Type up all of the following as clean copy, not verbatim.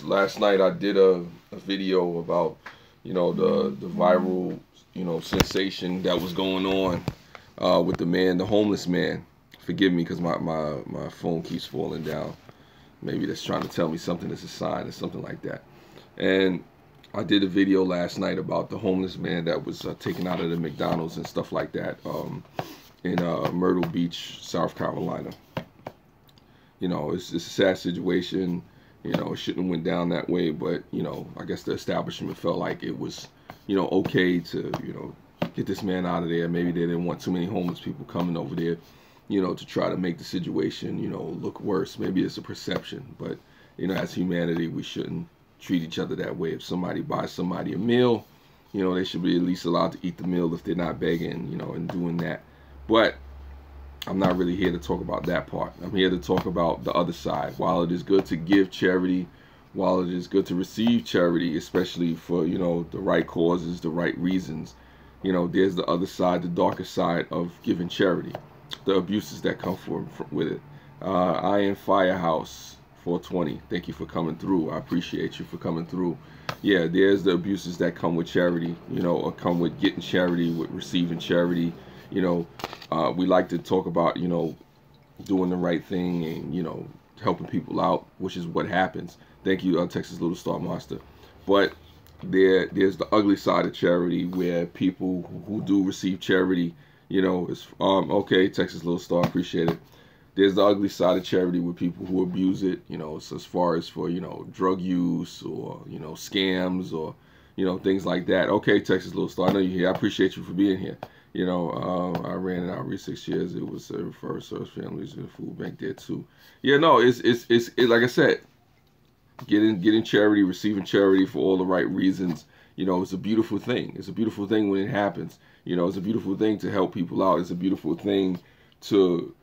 last night I did a video about, the viral, sensation that was going on with the homeless man. Forgive me because my phone keeps falling down. Maybe that's trying to tell me something. It's a sign or something like that. And I did a video last night about the homeless man that was taken out of the McDonald's and stuff like that in Myrtle Beach, South Carolina. It's a sad situation. It shouldn't have went down that way, but I guess the establishment felt like it was, okay to, get this man out of there. Maybe they didn't want too many homeless people coming over there, to try to make the situation, look worse. Maybe it's a perception, but as humanity, we shouldn't treat each other that way. If somebody buys somebody a meal, they should be at least allowed to eat the meal if they're not begging, and doing that. But I'm not really here to talk about that part. I'm here to talk about the other side. While it is good to give charity, while it is good to receive charity, especially for, the right causes, the right reasons, there's the other side, the darker side of giving charity, the abuses that come with it. Iron Firehouse 420, thank you for coming through. I appreciate you for coming through. Yeah, there's the abuses that come with charity, or come with getting charity, with receiving charity. We like to talk about, doing the right thing and, helping people out, which is what happens. Thank you, Texas Little Star Master. But there's the ugly side of charity where people who do receive charity, is okay, Texas Little Star, appreciate it. There's the ugly side of charity with people who abuse it, so as far as for, drug use or, scams or, things like that. Okay, Texas Little Star, I know you're here. I appreciate you for being here. I ran it out 6 years. It was referred service families in the food bank there too. Yeah, no, it's like I said, getting charity, receiving charity for all the right reasons. It's a beautiful thing. It's a beautiful thing when it happens. It's a beautiful thing to help people out. It's a beautiful thing to,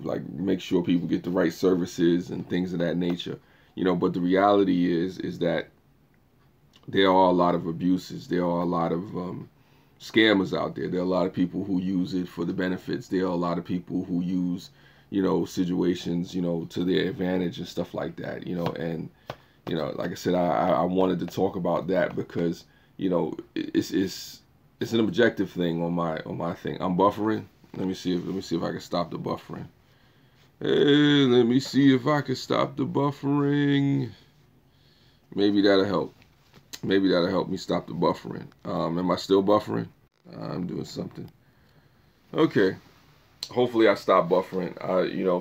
like make sure people get the right services and things of that nature. But the reality is that there are a lot of abuses. There are a lot of scammers out there. There are a lot of people who use it for the benefits. There are a lot of people who use, situations, to their advantage and stuff like that, and, like I said, I wanted to talk about that because, it's an objective thing on my thing. I'm buffering. Let me see if I can stop the buffering. Hey, let me see if I can stop the buffering. Maybe that'll help. Maybe that'll help me stop the buffering. Am I still buffering? I'm doing something. Okay. Hopefully I stop buffering.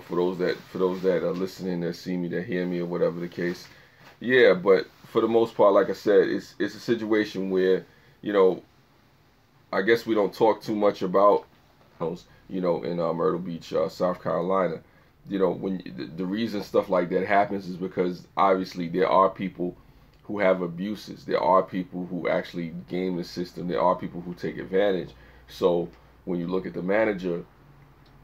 For those that are listening, that see me, that hear me, or whatever the case. Yeah, but for the most part, like I said, it's a situation where, I guess we don't talk too much about, in Myrtle Beach, South Carolina. When the reason stuff like that happens is because obviously there are people who have abuses. There are people who actually game the system. There are people who take advantage. So when you look at the manager,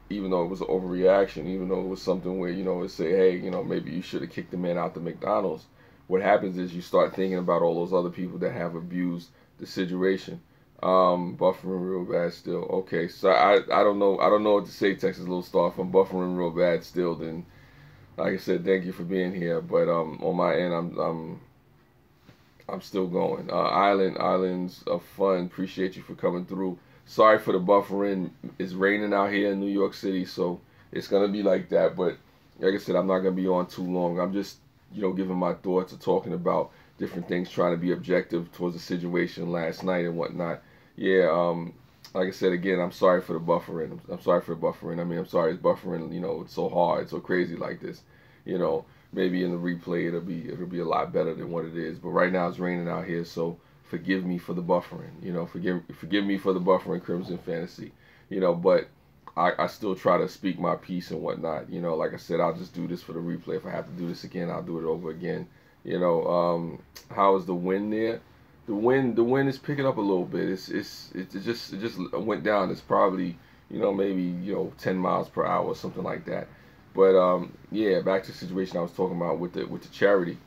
even though it was an overreaction, even though it was something where, it say, hey, maybe you should have kicked the man out the McDonald's. What happens is you start thinking about all those other people that have abused the situation. Buffering real bad still. Okay, so I don't know what to say, Texas Little Star. If I'm buffering real bad still, then like I said, thank you for being here. But on my end, I'm still going. Islands of Fun, appreciate you for coming through. Sorry for the buffering. It's raining out here in New York City, so it's gonna be like that. But like I said, I'm not gonna be on too long. I'm just, giving my thoughts or talking about different things, trying to be objective towards the situation last night and whatnot. Yeah, like I said again, I'm sorry for the buffering. I'm sorry for the buffering. I mean, I'm sorry it's buffering. It's so hard, so crazy like this. Maybe in the replay it'll be a lot better than what it is. But right now it's raining out here, so forgive me for the buffering. Forgive me for the buffering, Crimson Fantasy. But I still try to speak my piece and whatnot. Like I said, I'll just do this for the replay. If I have to do this again, I'll do it over again. How is the wind there? The wind is picking up a little bit. It just went down. It's probably maybe 10 miles per hour or something like that. But yeah, back to the situation I was talking about with the charity.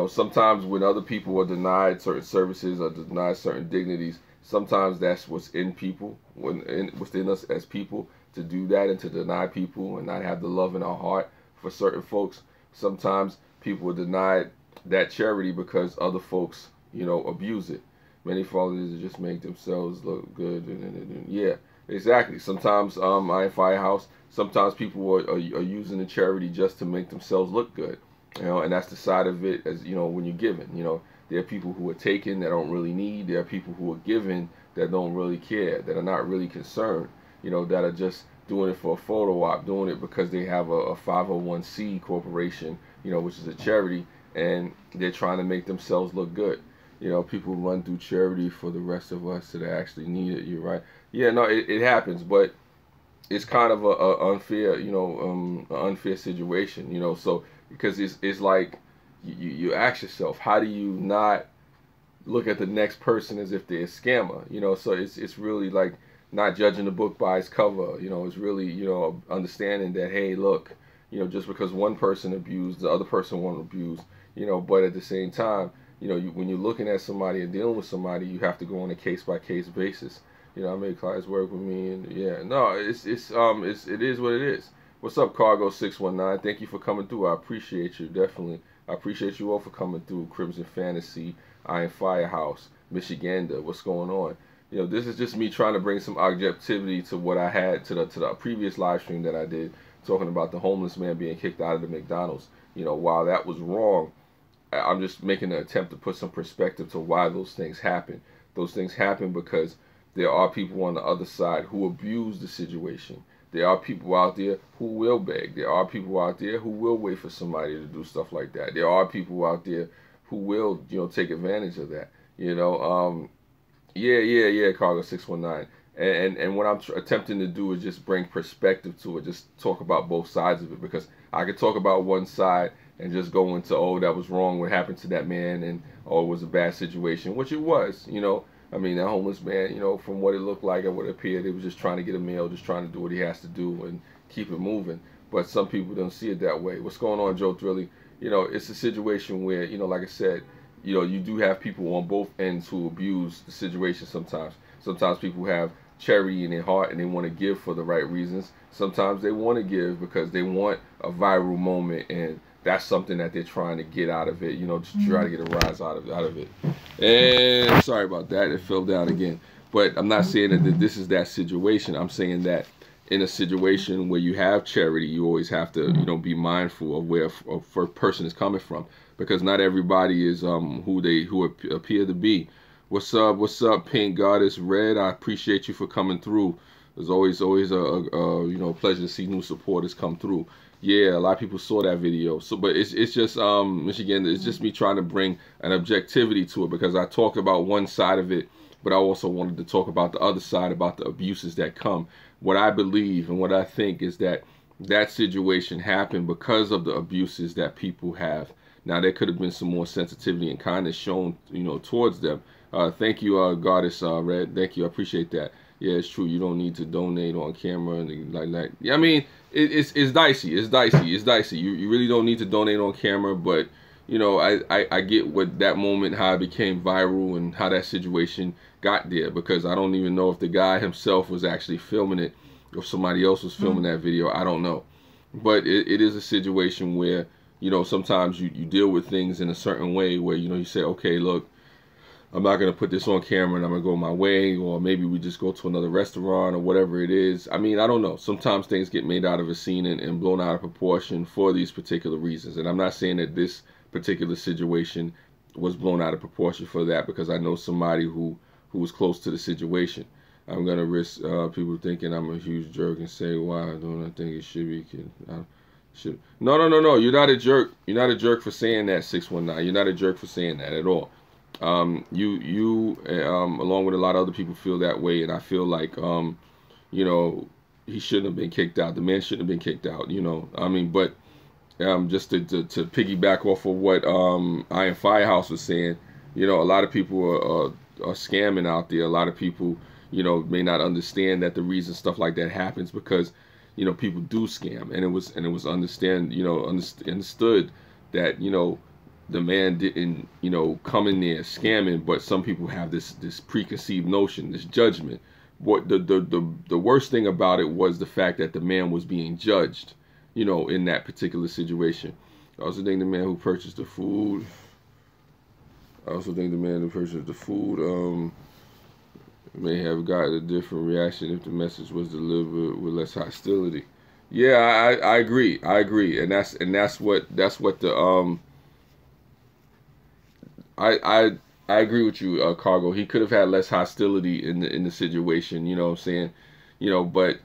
Sometimes when other people are denied certain services or denied certain dignities, sometimes that's what's in people, within us as people, to do that and to deny people and not have the love in our heart for certain folks. Sometimes people are denied that charity because other folks, you know, abuse it. Many fathers just make themselves look good. Yeah, exactly. Sometimes I in Firehouse, sometimes people are using the charity just to make themselves look good. You know, and that's the side of it, as you know, when you're giving. You know, there are people who are taking that don't really need. There are people who are giving that don't really care, that are not really concerned. You know, that are just doing it for a photo op, doing it because they have a 501c corporation, you know, which is a charity, and they're trying to make themselves look good. You know, people run through charity for the rest of us that actually need it. You're right. Yeah, no, it happens, but it's kind of a unfair, you know, unfair situation. You know, so because it's like you ask yourself, how do you not look at the next person as if they're a scammer? You know, so it's really like not judging the book by its cover. You know, it's really, you know, understanding that, hey, look, you know, just because one person abused, the other person won't abuse. You know, but at the same time, you know, when you're looking at somebody and dealing with somebody, you have to go on a case by case basis. You know, I made clients work with me, and yeah, no, it is what it is. What's up, Cargo 619? Thank you for coming through. I appreciate you, definitely. I appreciate you all for coming through. Crimson Fantasy, Iron Firehouse, Michiganda. What's going on? You know, this is just me trying to bring some objectivity to what I had to the previous live stream that I did, talking about the homeless man being kicked out of the McDonald's. You know, while that was wrong, I'm just making an attempt to put some perspective to why those things happen. Those things happen because there are people on the other side who abuse the situation. There are people out there who will beg. There are people out there who will wait for somebody to do stuff like that. There are people out there who will, you know, take advantage of that. You know, yeah, Cargo 619. And what I'm attempting to do is just bring perspective to it, just talk about both sides of it, because I could talk about one side and just go into, oh, that was wrong, what happened to that man, and oh, it was a bad situation, which it was. You know, I mean, that homeless man, you know, from what it looked like and what it appeared, he was just trying to get a meal, just trying to do what he has to do and keep it moving. But some people don't see it that way. What's going on, Joe Thrilly? You know, it's a situation where, you know, like I said, you know, you do have people on both ends who abuse the situation sometimes. Sometimes people have charity in their heart and they want to give for the right reasons. Sometimes they want to give because they want a viral moment, and that's something that they're trying to get out of it, you know, to try to get a rise out of it. And sorry about that, it fell down again. But I'm not saying that this is that situation. I'm saying that in a situation where you have charity, you always have to, you know, be mindful of where a person is coming from, because not everybody is who appear to be. What's up, Pink Goddess Red? I appreciate you for coming through. There's always a you know, pleasure to see new supporters come through. Yeah, a lot of people saw that video. So, but it's just Michigan. It's just me trying to bring an objectivity to it, because I talked about one side of it, but I also wanted to talk about the other side, about the abuses that come. What I believe and what I think is that that situation happened because of the abuses that people have. Now, there could have been some more sensitivity and kindness shown, you know, towards them. Thank you, Goddess Red. Thank you. I appreciate that. Yeah, it's true. You don't need to donate on camera and like that. Yeah, I mean, it's dicey. It's dicey. You really don't need to donate on camera, but you know, I get what that moment, how it became viral and how that situation got there, because I don't even know if the guy himself was actually filming it or somebody else was filming that video. I don't know. But it is a situation where, you know, sometimes you deal with things in a certain way where, you know, you say, okay, look, I'm not going to put this on camera and I'm going to go my way, or maybe we just go to another restaurant or whatever it is. I mean, I don't know. Sometimes things get made out of a scene and blown out of proportion for these particular reasons. And I'm not saying that this particular situation was blown out of proportion for that, because I know somebody who was close to the situation. I'm going to risk people thinking I'm a huge jerk and say, why don't I think it should be? No. You're not a jerk. You're not a jerk for saying that, 619. You're not a jerk for saying that at all. You along with a lot of other people feel that way, and I feel like you know, he shouldn't have been kicked out. The man shouldn't have been kicked out, you know. I mean, but just to piggyback off of what Iron Firehouse was saying, you know, a lot of people are scamming out there. A lot of people, you know, may not understand that the reason stuff like that happens because, you know, people do scam, and it was understood that, you know, the man didn't, you know, come in there scamming, but some people have this preconceived notion, this judgment. What the worst thing about it was the fact that the man was being judged, you know, in that particular situation. I also think the man who purchased the food I also think the man who purchased the food may have gotten a different reaction if the message was delivered with less hostility. Yeah, I agree. I agree, and that's what the I agree with you, Cargo. He could have had less hostility in the situation. You know what I'm saying? But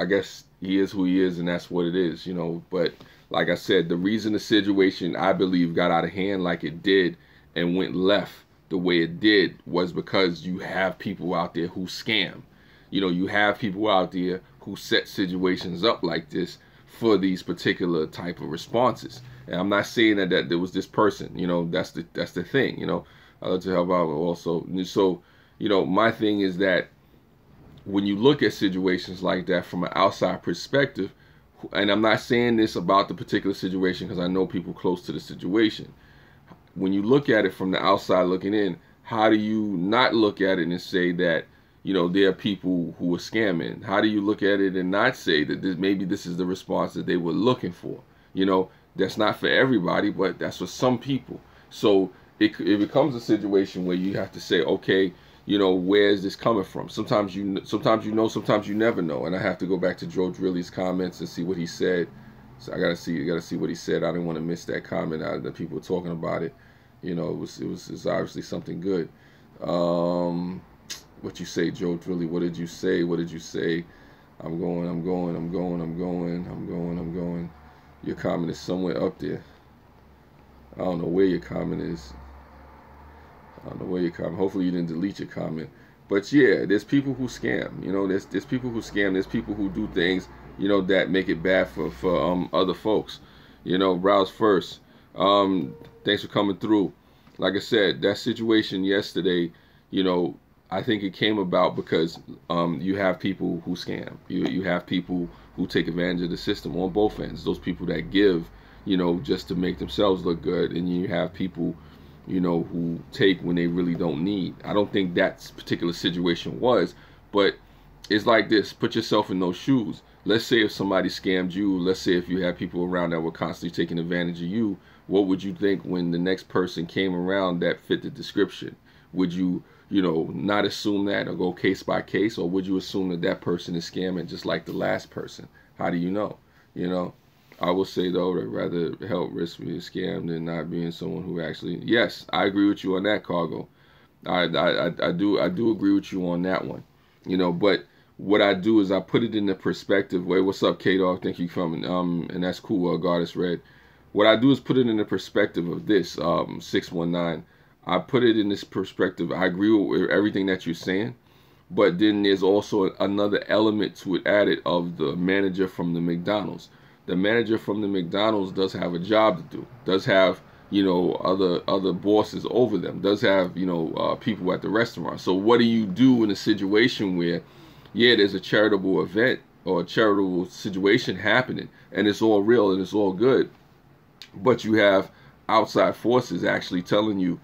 I guess he is who he is, and that's what it is. But like I said, the reason the situation, I believe, got out of hand like it did and went left the way it did was because you have people out there who scam. You have people out there who set situations up like this for these particular type of responses. And I'm not saying that there was this person. That's the thing. I love to help out also. So, my thing is that when you look at situations like that from an outside perspective, and I'm not saying this about the particular situation because I know people close to the situation. When you look at it from the outside looking in, how do you not look at it and say that, there are people who are scamming? How do you look at it and not say that maybe this is the response that they were looking for? That's not for everybody, but that's for some people. So it becomes a situation where you have to say, okay, where is this coming from? Sometimes you know, sometimes you never know. And I have to go back to Joe Drilly's comments and see what he said. So I gotta see what he said. I didn't want to miss that comment out of the people talking about it. It was obviously something good. What you say, Joe Drilly? What did you say? What did you say? I'm going. Your comment is somewhere up there. I don't know where your comment is. Hopefully you didn't delete your comment. But yeah, there's people who scam. There's people who scam. There's people who do things, that make it bad for other folks. Browse first. Thanks for coming through. Like I said, that situation yesterday, I think it came about because you have people who scam. You have people who take advantage of the system on both ends. Those people that give, just to make themselves look good, and you have people, who take when they really don't need. I don't think that particular situation was, but it's like this. Put yourself in those shoes. Let's say if somebody scammed you, let's say if you had people around that were constantly taking advantage of you, what would you think when the next person came around that fit the description? Would you, not assume that or go case by case, or would you assume that that person is scamming just like the last person? How do you know? I will say though, I'd rather help risk being scammed than not being someone who actually. Yes, I agree with you on that, Cargo. I do agree with you on that one. But what I do is I put it in the perspective. Wait, what's up, K-Dog? Thank you for coming. And that's cool. Goddess Red. What I do is put it in the perspective of this 619. I put it in this perspective. I agree with everything that you're saying, but then there's also another element to it added of the manager from the McDonald's. The manager from the McDonald's does have a job to do. Does have other bosses over them. Does have people at the restaurant. So what do you do in a situation where, yeah, there's a charitable event or a charitable situation happening, and it's all real and it's all good, but you have outside forces actually telling you,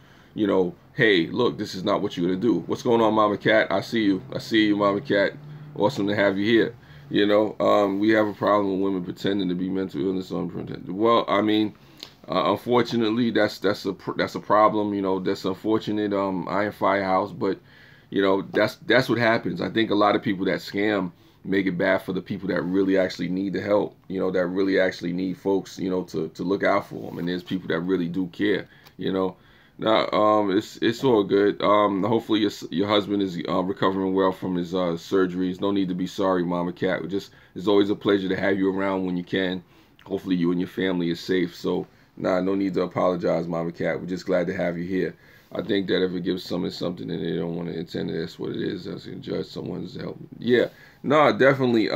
hey, look, this is not what you're gonna do. What's going on, Mama Cat? I see you, Mama Cat. Awesome to have you here. We have a problem with women pretending to be mental illness unprotected. Well, I mean, unfortunately, that's a problem. That's unfortunate. Iron Firehouse, but that's what happens. I think a lot of people that scam make it bad for the people that really actually need the help. That really actually need folks. To look out for them. And there's people that really do care. Now, it's all good. Hopefully your husband is recovering well from his surgeries. No need to be sorry, Mama Cat. It's always a pleasure to have you around when you can. Hopefully you and your family is safe. So, no need to apologize, Mama Cat. We're just glad to have you here. I think that if it gives someone something and they don't want to intend it, that's what it is. That's to judge someone's help. Yeah, no, definitely,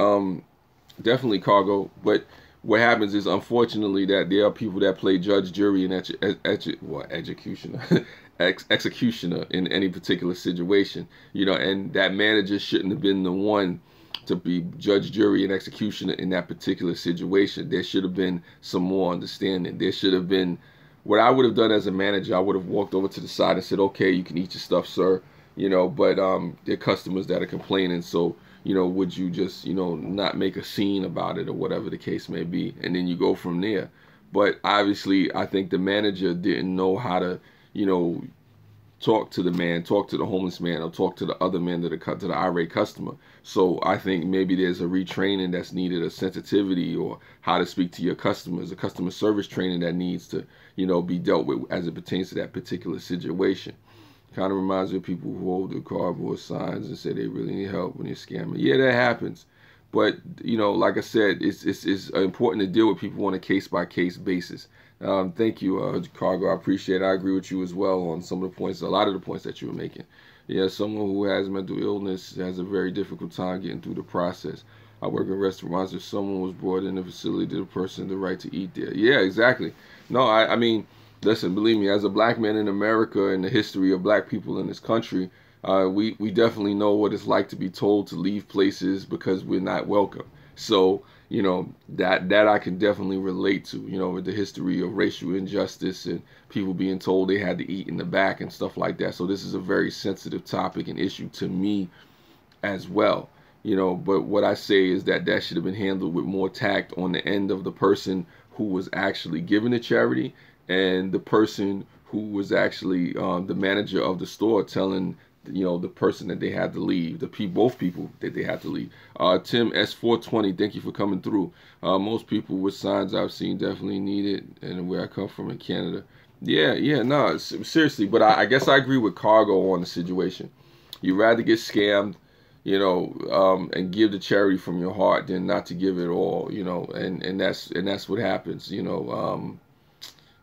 Cargo. But what happens is, unfortunately, that there are people that play judge, jury, and executioner in any particular situation. And that manager shouldn't have been the one to be judge, jury, and executioner in that particular situation. There should have been some more understanding. There should have been. What I would have done as a manager, I would have walked over to the side and said, okay, you can eat your stuff, sir. But there are customers that are complaining, so would you just, not make a scene about it or whatever the case may be, and then you go from there. But obviously, I think the manager didn't know how to, talk to the man, talk to the homeless man, or talk to the other man that are to the irate customer. So I think maybe there's a retraining that's needed, a sensitivity, or how to speak to your customers, a customer service training that needs to, you know, be dealt with as it pertains to that particular situation. Kind of reminds me of people who hold the cardboard signs and say they really need help when they're scamming. Yeah, that happens. But, you know, like I said, it's important to deal with people on a case-by-case basis. Thank you, Cargo. I appreciate it. I agree with you as well on some of the points, a lot of the points that you were making. Yeah, someone who has mental illness has a very difficult time getting through the process. I work in restaurants. If someone was brought in the facility, the person the right to eat there. Yeah, exactly. No, I mean, listen, believe me, as a black man in America and the history of black people in this country, we definitely know what it's like to be told to leave places because we're not welcome. So, you know, that I can definitely relate to, you know, with the history of racial injustice and people being told they had to eat in the back and stuff like that. So this is a very sensitive topic and issue to me as well, you know. But what I say is that should have been handled with more tact on the end of the person who was actually giving the charity and the person who was actually the manager of the store telling, you know, the person that they had to leave, both people that they had to leave. Tim S420, thank you for coming through. Most people with signs I've seen definitely need it, and where I come from in Canada. Yeah, no, seriously, but I guess I agree with Cargo on the situation. You'd rather get scammed, you know, and give the charity from your heart than not to give it all, you know, and that's what happens, you know.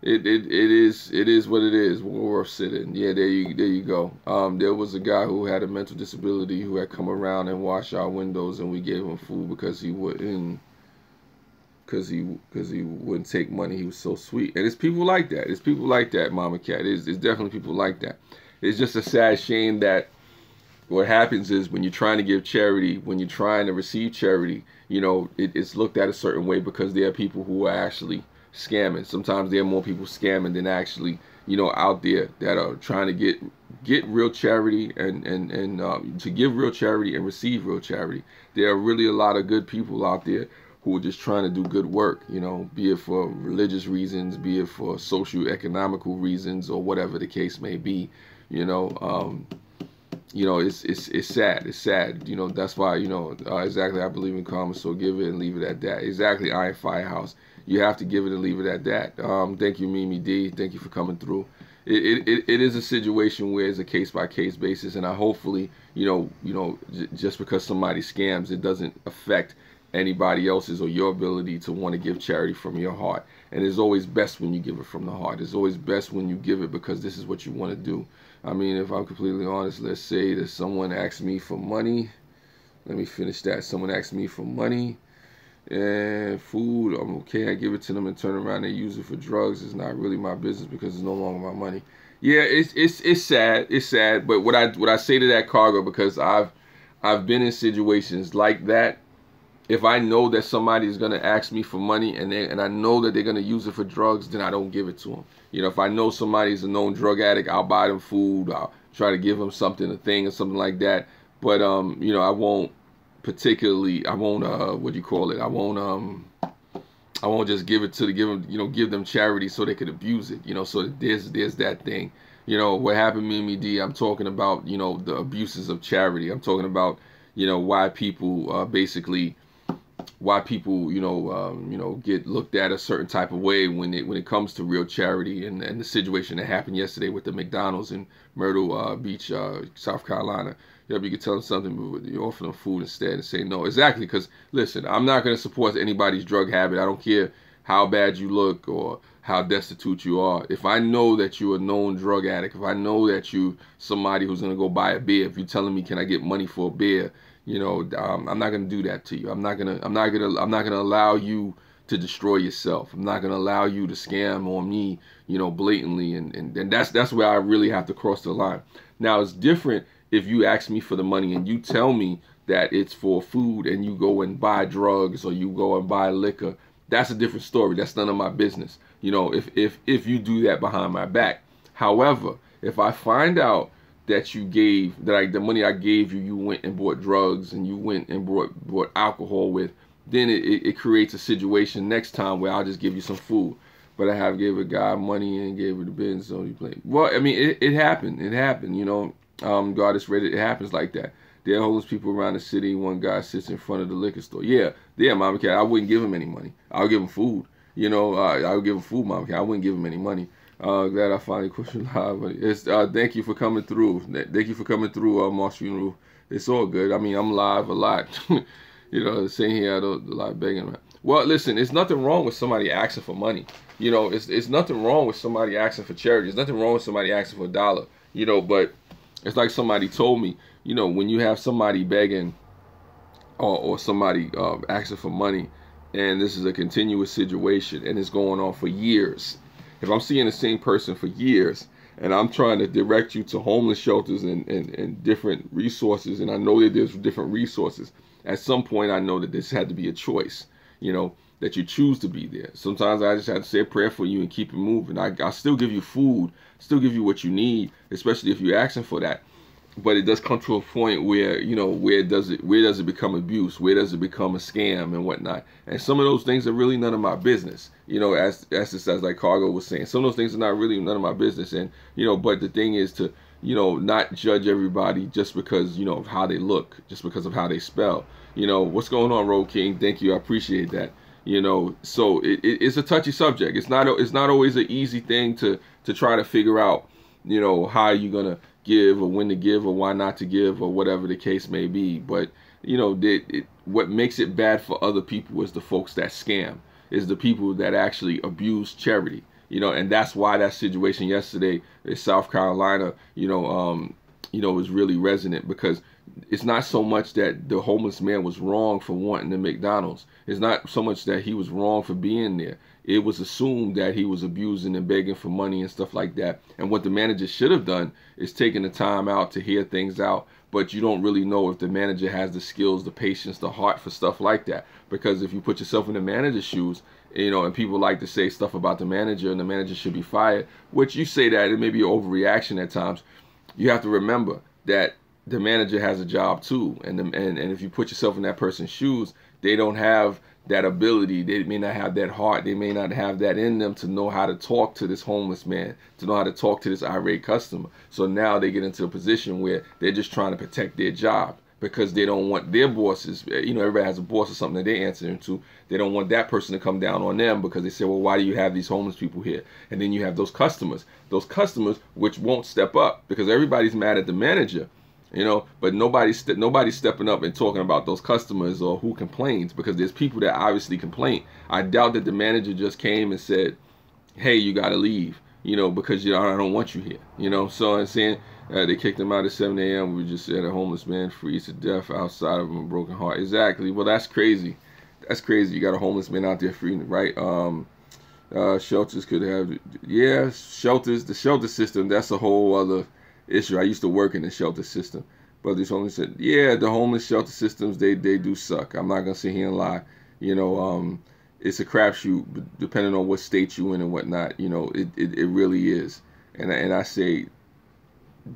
It is what it is. Worth sitting. Yeah, there you go. There was a guy who had a mental disability who had come around and washed our windows, and we gave him food because he wouldn't take money. He was so sweet. And it's people like that. It's people like that, Mama Cat. It's definitely people like that. It's just a sad shame that what happens is when you're trying to give charity, when you're trying to receive charity, you know, it's looked at a certain way because there are people who are actually scamming. Sometimes there are more people scamming than actually, you know, out there that are trying to get real charity and to give real charity and receive real charity. There are really a lot of good people out there who are just trying to do good work, you know, be it for religious reasons, be it for socio-economical reasons, or whatever the case may be, you know. You know, it's sad. It's sad. You know, that's why, you know, exactly, I believe in karma, so give it and leave it at that. Exactly, Iron Firehouse. You have to give it and leave it at that. Thank you, Mimi D. Thank you for coming through. It is a situation where it's a case-by-case basis, and I hopefully, you know, just because somebody scams, it doesn't affect anybody else's or your ability to want to give charity from your heart. And it's always best when you give it from the heart. It's always best when you give it because this is what you want to do. I mean, if I'm completely honest, let's say that someone asks me for money. Let me finish that. Someone asks me for money and food. I'm okay. I give it to them and turn around and use it for drugs. It's not really my business because it's no longer my money. Yeah, it's sad. It's sad. But what I say to that, Cargo, because I've been in situations like that. If I know that somebody is going to ask me for money and I know that they're going to use it for drugs, then I don't give it to them. You know, if I know somebody's a known drug addict, I'll buy them food. I'll try to give them something, a thing or something like that. But, you know, I won't what do you call it? I won't just give it to give them charity so they could abuse it. You know, so there's that thing. You know, what happened, Mimi D, I'm talking about, you know, the abuses of charity. I'm talking about, you know, why people get looked at a certain type of way when it comes to real charity, and the situation that happened yesterday with the McDonald's in Myrtle Beach, South Carolina. You know, you could tell them something, but you offer them food instead and say no. Exactly, because listen, I'm not going to support anybody's drug habit. I don't care how bad you look or how destitute you are. If I know that you're a known drug addict, if I know that you somebody who's going to go buy a beer, if you're telling me, can I get money for a beer? You know, I'm not gonna do that to you. I'm not gonna allow you to destroy yourself. I'm not gonna allow you to scam on me, you know, blatantly. And that's where I really have to cross the line. Now it's different if you ask me for the money and you tell me that it's for food and you go and buy drugs or you go and buy liquor. That's a different story. That's none of my business. You know, if you do that behind my back. However, if I find out that you gave, the money I gave you, you went and bought drugs and you went and bought alcohol with, then it creates a situation next time where I'll just give you some food. but I have gave a guy money and gave her the Benz on the plane. Well, I mean, it happened. It happened. You know, God is ready. It happens like that. There are homeless people around the city. One guy sits in front of the liquor store. Yeah, Mama Cat. I wouldn't give him any money. I'll give him food. You know, I would give him food, Mama Cat. I wouldn't give him any money. Glad I finally caught you live. It's, thank you for coming through. Thank you for coming through, Moss Funeral. It's all good. I mean, I'm live a lot. You know, saying here, I don't a lot begging. Man. Well, listen, there's nothing wrong with somebody asking for money. You know, it's nothing wrong with somebody asking for charity. There's nothing wrong with somebody asking for $1. You know, but it's like somebody told me, you know, when you have somebody begging or somebody asking for money, and this is a continuous situation and it's going on for years. If I'm seeing the same person for years and I'm trying to direct you to homeless shelters and different resources, and I know that there's different resources, at some point I know that this had to be a choice, you know, that you choose to be there. Sometimes I just have to say a prayer for you and keep it moving. I still give you food, still give you what you need, especially if you're asking for that. But it does come to a point where, you know, where does it become abuse? Where does it become a scam and whatnot? And some of those things are really none of my business. You know, as like Cargo was saying, some of those things are not really none of my business. And, you know, but the thing is to, you know, not judge everybody just because, you know, of how they look, just because of how they spell. You know, what's going on, Road King? Thank you. I appreciate that. You know, so it's a touchy subject. It's not always an easy thing to try to figure out, you know, how you're going to give or when to give or why not to give or whatever the case may be. But, you know, what makes it bad for other people is the folks that scam, is the people that actually abuse charity. You know, and that's why that situation yesterday in South Carolina, you know, was really resonant, because it's not so much that the homeless man was wrong for wanting the McDonald's. It's not so much that he was wrong for being there. It was assumed that he was abusing and begging for money and stuff like that. And what the manager should have done is taken the time out to hear things out. But you don't really know if the manager has the skills, the patience, the heart for stuff like that. Because if you put yourself in the manager's shoes, you know, and people like to say stuff about the manager and the manager should be fired, which you say that it may be an overreaction at times. You have to remember that the manager has a job too. And if you put yourself in that person's shoes, they don't have that ability. They may not have that heart. They may not have that in them to know how to talk to this homeless man, to know how to talk to this irate customer. So now they get into a position where they're just trying to protect their job, because they don't want their bosses, you know, everybody has a boss or something that they answer to. They don't want that person to come down on them, because they say, well, why do you have these homeless people here? And then you have those customers which won't step up, because everybody's mad at the manager. You know, but nobody's stepping up and talking about those customers or who complains, because there's people that obviously complain. I doubt that the manager just came and said, hey, you got to leave, you know, because I don't want you here, you know. So I'm saying they kicked him out at 7 a.m. We just said a homeless man freeze to death outside of a broken heart. Exactly. Well, that's crazy. That's crazy. You got a homeless man out there freezing, right? Shelters could have, yeah, shelters. The shelter system, that's a whole other issue. I used to work in the shelter system, but this homeless said, yeah, the homeless shelter systems, they do suck. I'm not gonna sit here and lie. You know, it's a crapshoot depending on what state you in and whatnot. You know, it really is. And I say,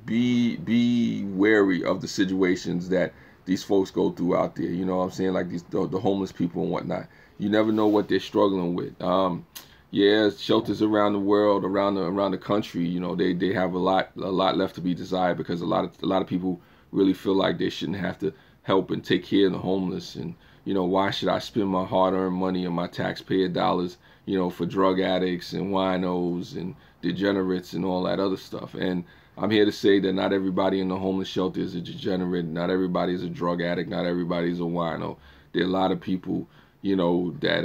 be wary of the situations that these folks go through out there. You know what I'm saying? Like the homeless people and whatnot. You never know what they're struggling with. Yeah, shelters around the world, around the country, you know, they have a lot left to be desired, because a lot of people really feel like they shouldn't have to help and take care of the homeless. And, you know, why should I spend my hard-earned money and my taxpayer dollars, you know, for drug addicts and winos and degenerates and all that other stuff? And I'm here to say that not everybody in the homeless shelter is a degenerate. Not everybody is a drug addict. Not everybody is a wino. There are a lot of people, you know, that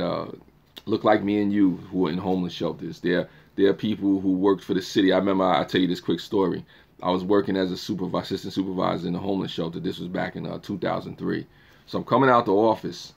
look like me and you who are in homeless shelters. There are people who worked for the city. I remember, I'll tell you this quick story. I was working as a assistant supervisor in a homeless shelter. This was back in 2003. So I'm coming out the office,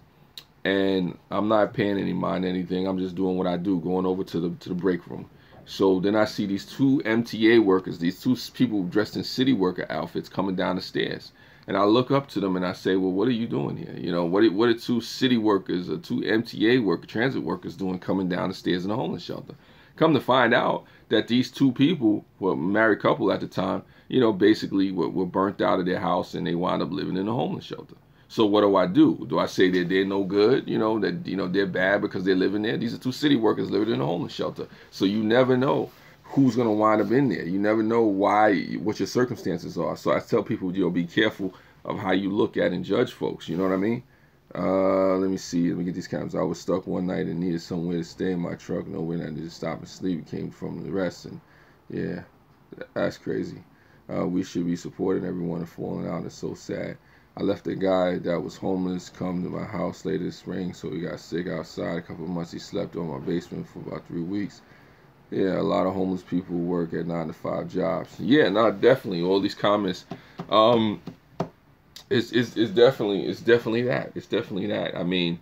and I'm not paying any mind anything. I'm just doing what I do, going over to the break room. So then I see these two MTA workers, these two people dressed in city worker outfits, coming down the stairs. And I look up to them and I say, well, what are you doing here? You know, what are two city workers or two MTA transit workers doing coming down the stairs in a homeless shelter? Come to find out that these two people were a married couple at the time, you know, basically were burnt out of their house, and they wound up living in a homeless shelter. So what do I do? Do I say that they're no good? You know, that, you know, they're bad because they're living there? These are two city workers living in a homeless shelter. So you never know who's going to wind up in there. You never know what your circumstances are. So I tell people, you know, be careful of how you look at and judge folks. You know what I mean? Let me see. Let me get these comments. I was stuck one night and needed somewhere to stay in my truck. Nowhere I needed to stop and sleep. It came from the rest. And yeah, that's crazy. We should be supporting everyone and falling out. It's so sad. I left a guy that was homeless come to my house later this spring, so he got sick outside. A couple of months he slept on my basement for about 3 weeks. Yeah, a lot of homeless people work at 9 to 5 jobs. Yeah, no, definitely. All these comments, it's definitely that. It's definitely that. I mean,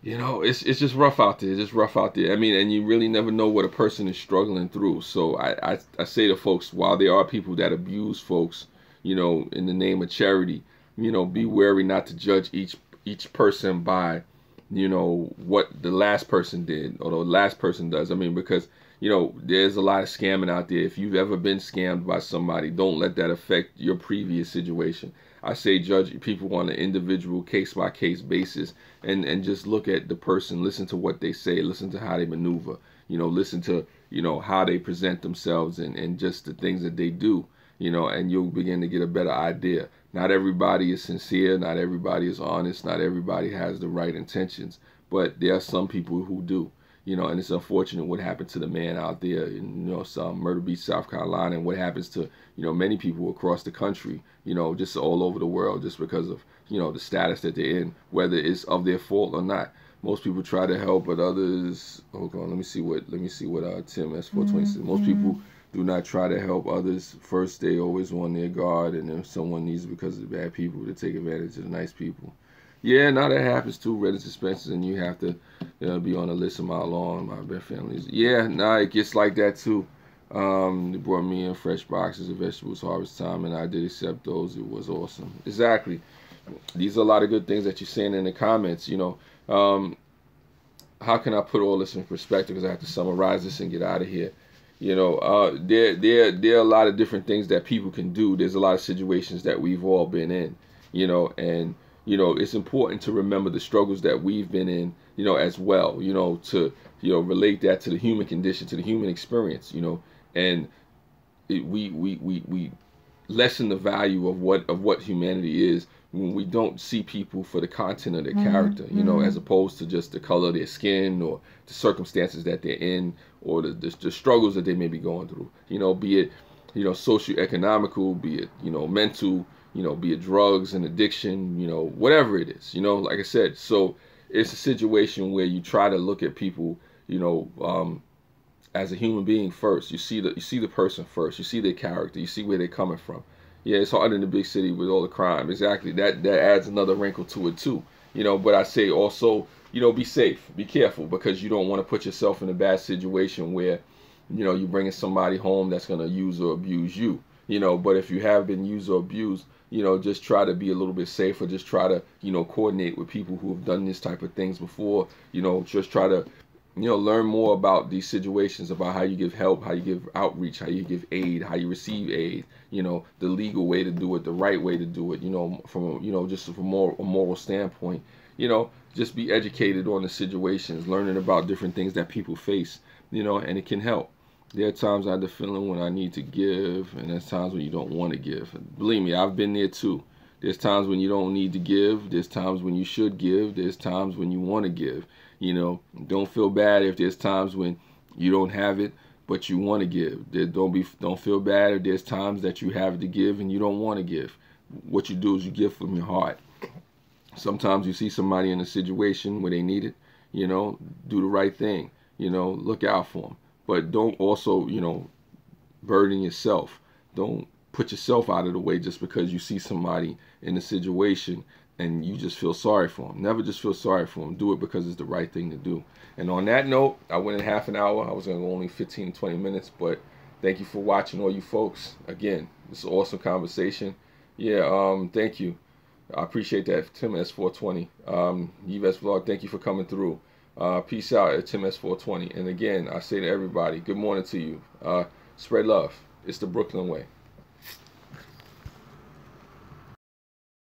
you know, it's just rough out there. It's just rough out there. I mean, and you really never know what a person is struggling through. So I say to folks, while there are people that abuse folks, you know, in the name of charity, you know, be wary not to judge each person by, you know, what the last person did or the last person does. I mean, because, you know, there's a lot of scamming out there. If you've ever been scammed by somebody, don't let that affect your previous situation. I say judge people on an individual case-by-case basis and just look at the person, listen to what they say, listen to how they maneuver, you know, listen to, you know, how they present themselves and just the things that they do, you know, and you'll begin to get a better idea. Not everybody is sincere, not everybody is honest, not everybody has the right intentions, but there are some people who do. You know, and it's unfortunate what happened to the man out there in, you know, some Myrtle Beach, South Carolina, and what happens to, you know, many people across the country, you know, just all over the world, just because of, you know, the status that they're in, whether it's of their fault or not. Most people try to help, but others, hold on, let me see what Tim S420 says. Most people do not try to help others. First, they always on their guard, and if someone needs because of the bad people, to take advantage of the nice people. Yeah, now that happens too. Rent expenses, and you have to be on a list a mile long. My bad families. Yeah, now it gets like that too. They brought me in fresh boxes of vegetables harvest time, and I did accept those. It was awesome. Exactly. These are a lot of good things that you're saying in the comments. You know, how can I put all this in perspective? Because I have to summarize this and get out of here. You know, there are a lot of different things that people can do. There's a lot of situations that we've all been in. You know, and you know, it's important to remember the struggles that we've been in, you know, as well, you know, to, you know, relate that to the human condition, to the human experience, you know, and we lessen the value of what humanity is when we don't see people for the content of their character, you know, as opposed to just the color of their skin or the circumstances that they're in or the struggles that they may be going through, you know, be it, you know, socioeconomical, be it, you know, mental, you know, be it drugs and addiction, you know, whatever it is, you know, like I said. So it's a situation where you try to look at people, you know, as a human being first. You see the person first. You see their character. You see where they're coming from. Yeah, it's hard in the big city with all the crime. Exactly. That adds another wrinkle to it too. You know, but I say also, you know, be safe, be careful, because you don't want to put yourself in a bad situation where, you know, you're bringing somebody home that's going to use or abuse you. You know, but if you have been used or abused, you know, just try to be a little bit safer. Just try to, you know, coordinate with people who have done this type of things before. You know, just try to, you know, learn more about these situations, about how you give help, how you give outreach, how you give aid, how you receive aid, you know, the legal way to do it, the right way to do it, you know, from, you know, just from a moral standpoint, you know, just be educated on the situations, learning about different things that people face, you know, and it can help. There are times I have the feeling when I need to give, and there's times when you don't want to give. Believe me, I've been there too. There's times when you don't need to give. There's times when you should give. There's times when you want to give. You know, don't feel bad if there's times when you don't have it, but you want to give. Don't feel bad if there's times that you have to give and you don't want to give. What you do is you give from your heart. Sometimes you see somebody in a situation where they need it. You know, do the right thing. You know, look out for them. But don't also, you know, burden yourself. Don't put yourself out of the way just because you see somebody in a situation and you just feel sorry for them. Never just feel sorry for them. Do it because it's the right thing to do. And on that note, I went in half an hour. I was going to go only 15, 20 minutes, but thank you for watching, all you folks. Again, this is an awesome conversation. Yeah, thank you. I appreciate that, Tim S420. Yves Vlog, thank you for coming through. Peace out at Tim S420. And again, I say to everybody, good morning to you. Spread love. It's the Brooklyn way.